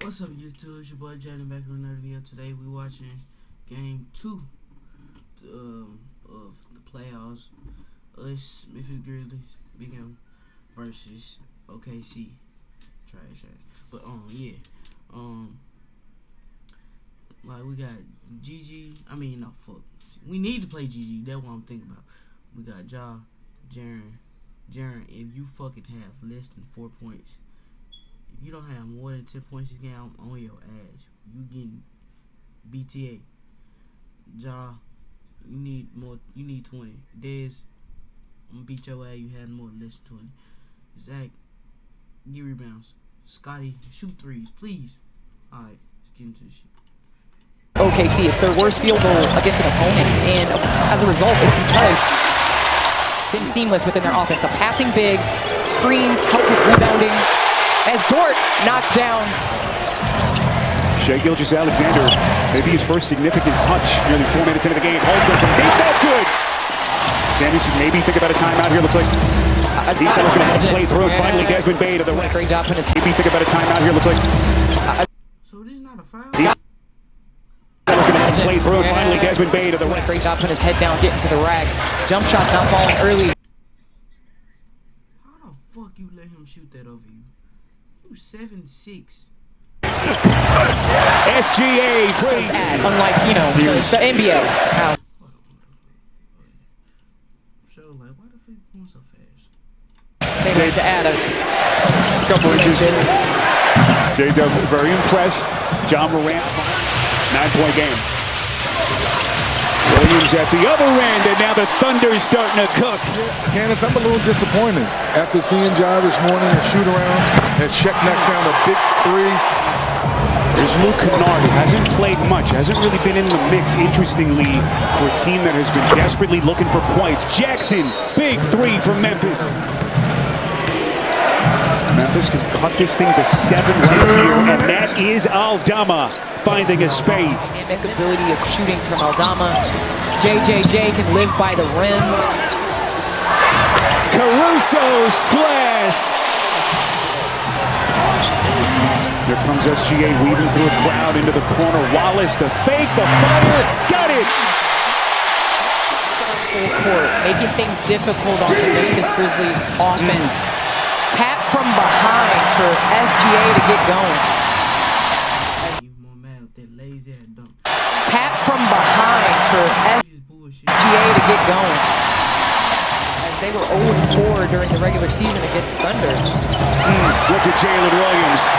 What's up, YouTube? It's your boy Jaden back with another video. Today we watching game 2 of the playoffs. Us Memphis Grizzlies Big M versus OKC. Trash. But yeah. Like we got GG. I mean, no, fuck. We need to play GG. That's what I'm thinking about. We got Jaren. If you fucking have less than 4 points. If you don't have more than 10 points this game, I'm on your ass. You getting BTA. You need more. You need 20. Dez, I'm gonna beat your ass. You had more than less than 20. Zach, get rebounds. Scotty, shoot threes, please. Alright, let's get into this shit. OKC, it's their worst field goal against an opponent, and as a result, it's because it's been seamless within their offense. A passing big, screens, help with rebounding. As Dort knocks down Shai Gilgeous-Alexander, maybe his first significant touch nearly 4 minutes into the game. Holmgren from deep, that's good. Samuels maybe think about a timeout here. Looks like Deeson's going to have to play through it. Finally, Desmond Bane to the right. Great job. Maybe think about a timeout here. Looks like So this is not a foul. Deeson's going to have to play through it. Finally, Desmond Bane to the right. Great job putting his head down, getting to the rack. Jump shots not falling early. How the fuck you let him shoot that over you? You 7'6". SGA, great. Unlike, the NBA. So, like, why the fuck you going so fast? They had to add a Couple inches. J-Dub very impressed. John Morant, 9-point game. Williams at the other end, and now the Thunder is starting to cook. Candace, I'm a little disappointed after seeing Ja this morning and shoot around and Shaq knocked down a big three. There's Luke Kennard, who hasn't played much, hasn't really been in the mix, interestingly, for a team that has been desperately looking for points. Jackson, big three from Memphis. Memphis can cut this thing to 7 right here, and that is Aldama finding a space. Dynamic ability of shooting from Aldama. JJJ can live by the rim. Caruso splash. Here comes SGA weaving through a crowd into the corner. Wallace, the fake, the fire, got it! Full court, making things difficult on the Memphis Grizzlies offense. Tap from behind for SGA to get going. Even more mad with that lazy ass dunk. Tap from behind for SGA to get going. As they were 0-4 during the regular season against Thunder. Look at Jalen Williams.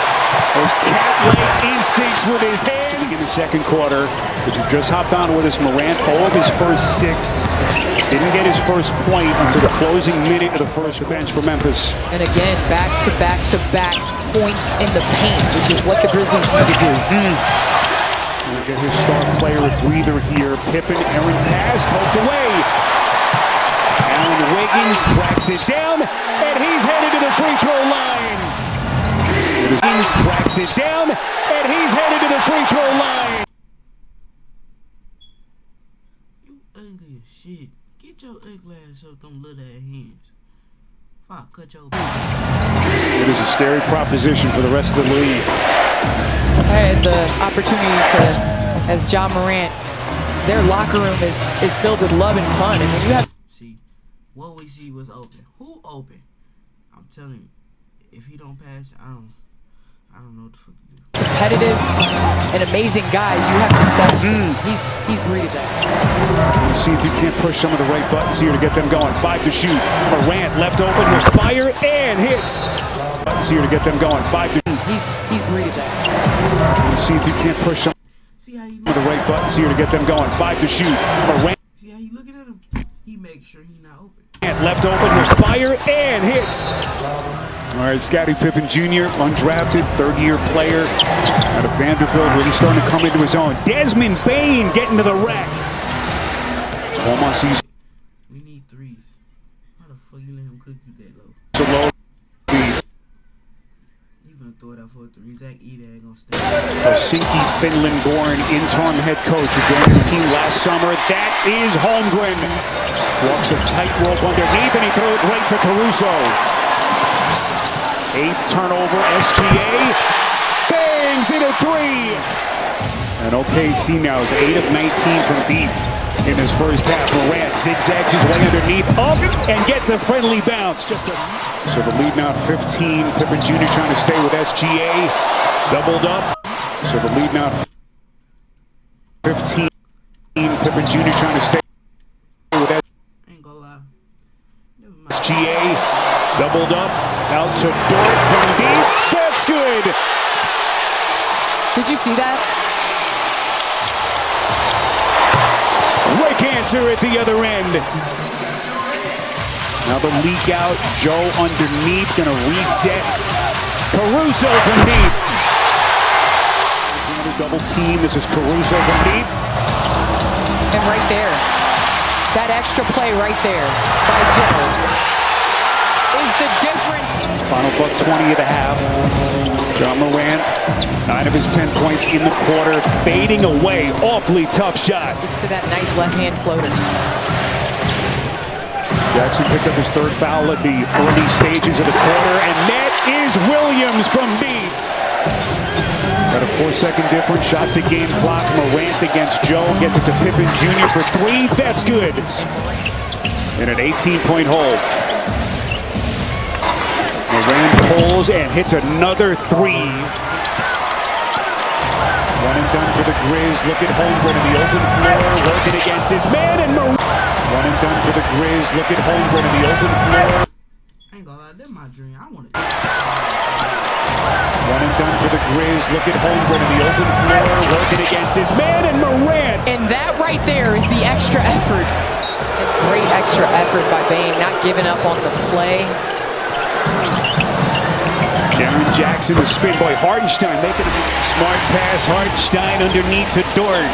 Those cat-like instincts with his hands. In the second quarter, which has just hopped on with us, Morant, all of his first 6. Didn't get his first point until the closing minute of the first bench for Memphis. And again, back-to-back points in the paint, which is what the Grizzlies need to do. We'll get his star player a breather here. Pippen, Aaron pass, poked away. Allen Wiggins tracks it down, and he's headed to the free throw line. Wiggins tracks it down, and he's headed to the free throw line. You ugly as shit. Get your ugly ass up them little ass hands. Fuck, cut your. It is a scary proposition for the rest of the league. I had the opportunity to, as John Morant, their locker room is filled with love and fun. And when you have what we see was open. Who open? I'm telling you, if he don't pass, I don't know what the fuck to do. Competitive and amazing guys, you have success. He's breeded that. We'll see if he can't push some of the right buttons here to get them going. 5 to shoot. Morant left open with fire and hits. Buttons here to get them going. 5 to shoot. He's breeded that. We'll see if he can't push some of the right buttons here to get them going. 5 to shoot. Morant. See how you looking at him? He makes sure he's not open. Left open with fire and hits. All right, Scottie Pippen Jr., undrafted, third-year player out of Vanderbilt, really starting to come into his own. Desmond Bane getting to the rack. It's home on season. We need threes. How the fuck you let him cook you that low? So low. You gonna throw it out for a three? Zach Edey gonna stay. Helsinki, Finland-born interim head coach who joined his team last summer. That is Holmgren. Walks a tightrope underneath, and he throws it right to Caruso. 8th turnover, SGA bangs it three. And OKC now is 8 of 19 from deep in his first half. Morant zigzags his way underneath, up, and gets the friendly bounce. So the lead now at 15. Pippen Jr. trying to stay with SGA. Doubled up. So the lead now at 15. Pippen Jr. trying to stay with SGA. Doubled up. Out to Dort from deep. That's good. Did you see that? Quick answer at the other end. Now the leak out. Joe underneath. Going to reset. Caruso from deep. Double team. This is Caruso from deep. And right there, that extra play right there by Joe is the difference. Final buck 20 of the half. John Morant, 9 of his 10 points in the quarter, fading away. Awfully tough shot. Gets to that nice left-hand floater. Jackson picked up his third foul at the early stages of the quarter, and that is Williams from deep. Got a 4-second difference. Shot to game clock. Morant against Joe. Gets it to Pippen Jr. for three. That's good. And an 18-point hold. Morant pulls and hits another three. One and done for the Grizz. Look at Holmgren in the open floor. Working against his man. And Morant. One and done for the Grizz. Look at Holmgren in the open floor. I ain't gonna lie, that's my dream. I want to. One and done for the Grizz. Look at Holmgren in the open floor, working against his man, and Morant. And that right there is the extra effort. A great extra effort by Bane, not giving up on the play. Jaren Jackson, the spin boy. Hartenstein making a smart pass. Hartenstein underneath to Dort.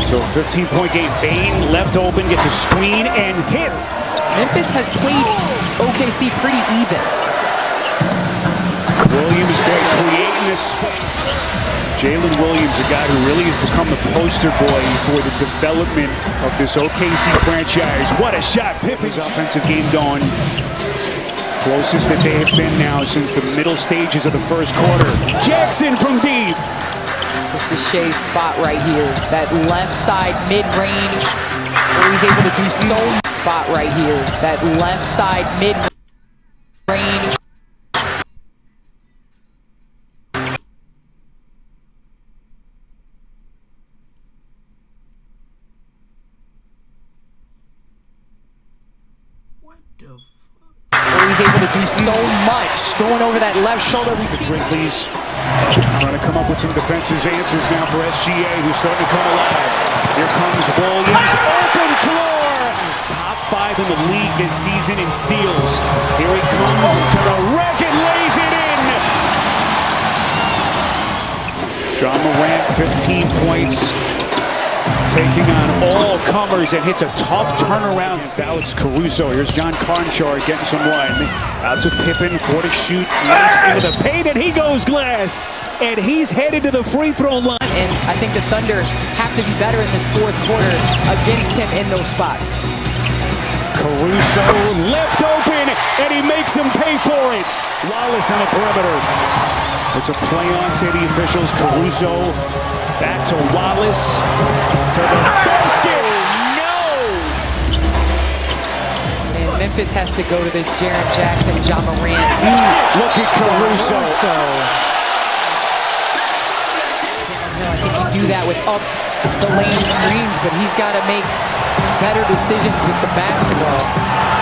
So 15-point game. Bane left open, gets a screen, and hits. Memphis has played OKC pretty even. Williams creating this. Jalen Williams, a guy who really has become the poster boy for the development of this OKC franchise. What a shot. Pippen's offensive game going. Closest that they have been now since the middle stages of the first quarter. Jackson from deep. This is Shea's spot right here. That left side mid-range where he's able to do so much. Spot right here. That left side mid-range. Where he's able to do so much. Going over that left shoulder. We see the Grizzlies trying to come up with some defensive answers now for SGA, who's starting to come alive. Here comes Williams. Open floor. He's top 5 in the league this season in steals. Here he comes to the rack and lays it in. John Morant, 15 points. Taking on all comers and hits a tough turnaround. It's Alex Caruso. Here's John Carnchar getting some run. Out to Pippen, 4 to shoot. Leaps into the paint, and he goes glass. And he's headed to the free throw line. And I think the Thunder have to be better in this fourth quarter against him in those spots. Caruso left open, and he makes him pay for it. Wallace on the perimeter. It's a play on, say the officials. Caruso back to Wallace. To the basket. No! And Memphis has to go to this Jaren Jackson, John Morant. Look at Caruso. I think you do that with up the lane screens, but he's got to make better decisions with the basketball.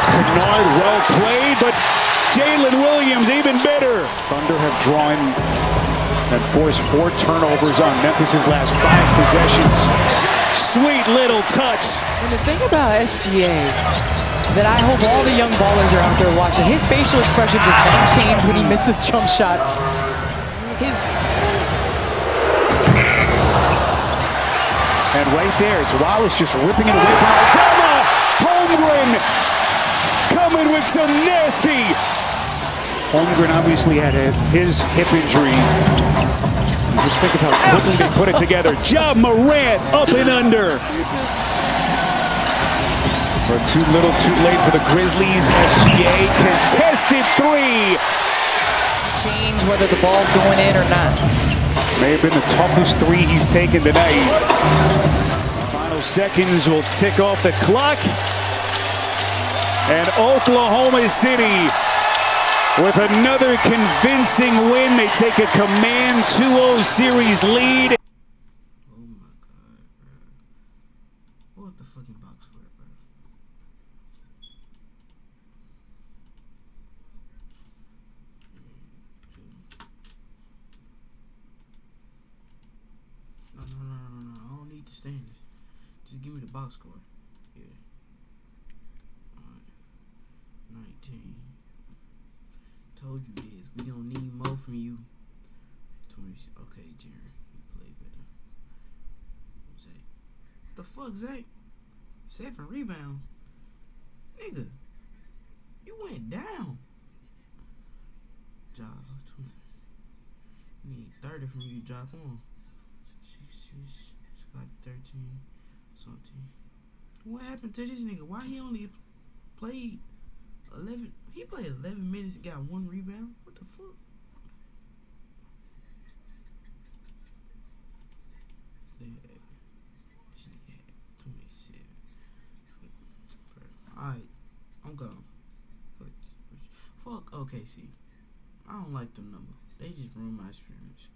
Kennard well played, but Jalen Williams even better. Thunder have drawn and forced 4 turnovers on Memphis' last 5 possessions. Sweet little touch. And the thing about SGA that I hope all the young ballers are out there watching, his facial expression does not change when he misses jump shots. And right there, it's Wallace just ripping it away from Aldama. Holmgren coming with some nasty. Holmgren obviously had his hip injury. You just think of how quickly they put it together. Ja Morant up and under. But too little, too late for the Grizzlies. SGA contested 3. Change whether the ball's going in or not. May have been the toughest three he's taken tonight. Final seconds will tick off the clock. And Oklahoma City, with another convincing win, they take a command 2-0 series lead. Oh my god, bro. What the fucking box score, bro? No. I don't need the standings. Just give me the box score. Yeah. Alright. 19. Told you this. We gonna need more from you. 20. Okay, Jerry. You play better. Zach. The fuck, Zach? 7 rebounds. Nigga. You went down. Job 20. Need 30 from you, Job. Come on. 6, Scott 13. Something. What happened to this nigga? Why he only played 11? He played 11 minutes and got 1 rebound? What the fuck? This nigga had 27. Alright, I'm gone. Fuck OKC. I don't like them no more. They just ruined my experience.